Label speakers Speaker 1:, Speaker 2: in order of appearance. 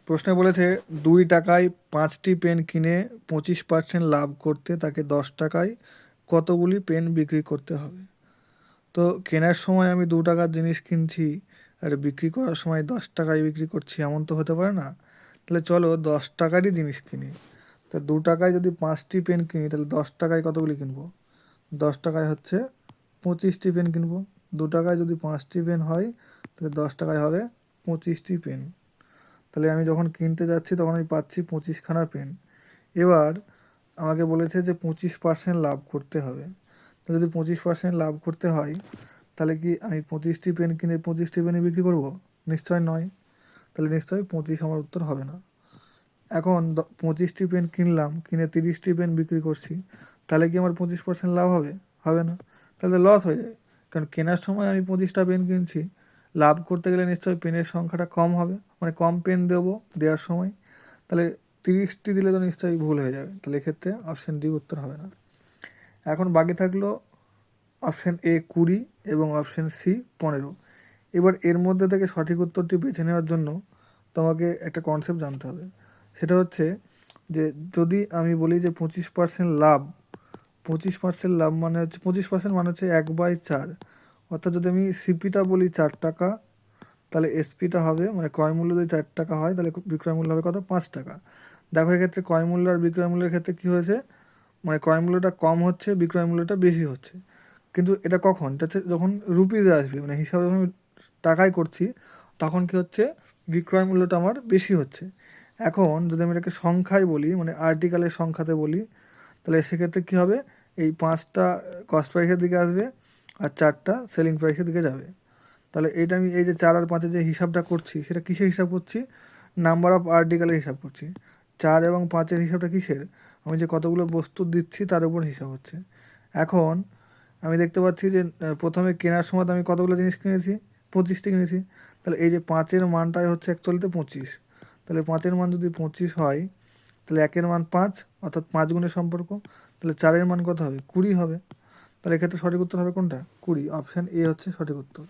Speaker 1: প্রশ্নে বলেছে 2 টাকায় 5টি পেন কিনে 25% লাভ করতে তাকে 10 টাকায় কতগুলি পেন বিক্রি করতে হবে। তো কেনার সময় আমি 2 টাকার জিনিস কিনছি আর বিক্রি করার সময় 10 টাকায় বিক্রি করছি, এমন তো হতে পারে না। তাহলে চলো 10 টাকারই জিনিস কিনি। তা 2 টাকায় যদি 5টি পেন কিনি তাহলে 10 টাকায় কতগুলি কিনবো? 10 টাকায় হচ্ছে 25টি পেন কিনবো। 2 টাকায় যদি 5টি পেন হয় তাহলে 10 টাকায় হবে 25টি পেন। তাহলে আমি যখন কিনতে যাচ্ছি তখন আমি পাচ্ছি 25খানা পেন। এবার আমাকে বলেছে যে 25% লাভ করতে হবে। তো যদি 25% লাভ করতে হয় তাহলে কি আমি 25টি পেন কিনে 25টি পেনই বিক্রি করব? নিশ্চয় নয়। তাহলে নিশ্চয়ই 25 আমার উত্তর হবে না। এখন 25টি পেন কিনলাম, কিনে 30টি পেন বিক্রি করছি, তাহলে কি আমার 25% লাভ হবে? হবে না। তাহলে লস হয়ে যায়। কারণ কেনার সময় আমি 25টা পেন কিনছি, লাভ করতে গেলে নিশ্চয়ই পেনের সংখ্যাটা কম হবে, মানে কম পেন দেবো দেওয়ার সময়। তাহলে 30টি দিলে তো নিশ্চয়ই ভুল হয়ে যাবে। তাহলে এক্ষেত্রে অপশান ডি উত্তর হবে না। এখন বাকি থাকলো অপশান এ 20 এবং অপশান সি 15। এবার এর মধ্যে থেকে সঠিক উত্তরটি বেছে নেওয়ার জন্য তোমাকে একটা কনসেপ্ট জানতে হবে। সেটা হচ্ছে যে যদি আমি বলি যে 25% লাভ, 25% লাভ মানে হচ্ছে 25% মানে হচ্ছে 1/4। অর্থাৎ যদি আমি সিপিটা বলি 4 টাকা, তাহলে এসপিটা হবে, মানে ক্রয় মূল্য যদি 4 টাকা হয় তাহলে বিক্রয় মূল্য হবে কত? 5 টাকা। দেখো এক্ষেত্রে ক্রয় মূল্য আর বিক্রয় মূল্যের ক্ষেত্রে কী হয়েছে, মানে ক্রয় মূল্যটা কম হচ্ছে, বিক্রয় মূল্যটা বেশি হচ্ছে। কিন্তু এটা কখন? এটা হচ্ছে যখন রুপিতে আসবে, মানে হিসাবে যখন আমি টাকায় করছি তখন কী হচ্ছে, বিক্রয় মূল্যটা আমার বেশি হচ্ছে। এখন যদি আমি এটাকে সংখ্যায় বলি, মানে আর্টিকেলের সংখ্যাতে বলি, তাহলে সেক্ষেত্রে কী হবে, এই 5টা কস্ট প্রাইসের দিকে আসবে আর 4টা সেলিং প্রাইসের দিকে যাবে। তাহলে এইটা আমি এই যে 4 আর 5-এর যে হিসাবটা করছি সেটা কিসের হিসাব করছি? নাম্বার অফ আর্টিকেলের হিসাব করছি। 4 এবং 5-এর হিসাবটা কিসের? আমি যে কতগুলো বস্তু দিচ্ছি তার উপর হিসাব হচ্ছে। এখন আমি দেখতে পাচ্ছি যে প্রথমে কেনার সময় আমি কতগুলো জিনিস কিনেছি? 25টি কিনেছি। তাহলে এই যে 5-এর মানটাই হচ্ছে অ্যাকচুয়ালিতে 25। তাহলে 5-এর মান যদি 25 হয় তাহলে 1-এর মান 5, অর্থাৎ 5 গুণের সম্পর্ক। তাহলে 4-এর মান কত হবে? 20 হবে। তাহলে এক্ষেত্রে সঠিক উত্তর হবে কোনটা? 20। অপশান এ হচ্ছে সঠিক উত্তর।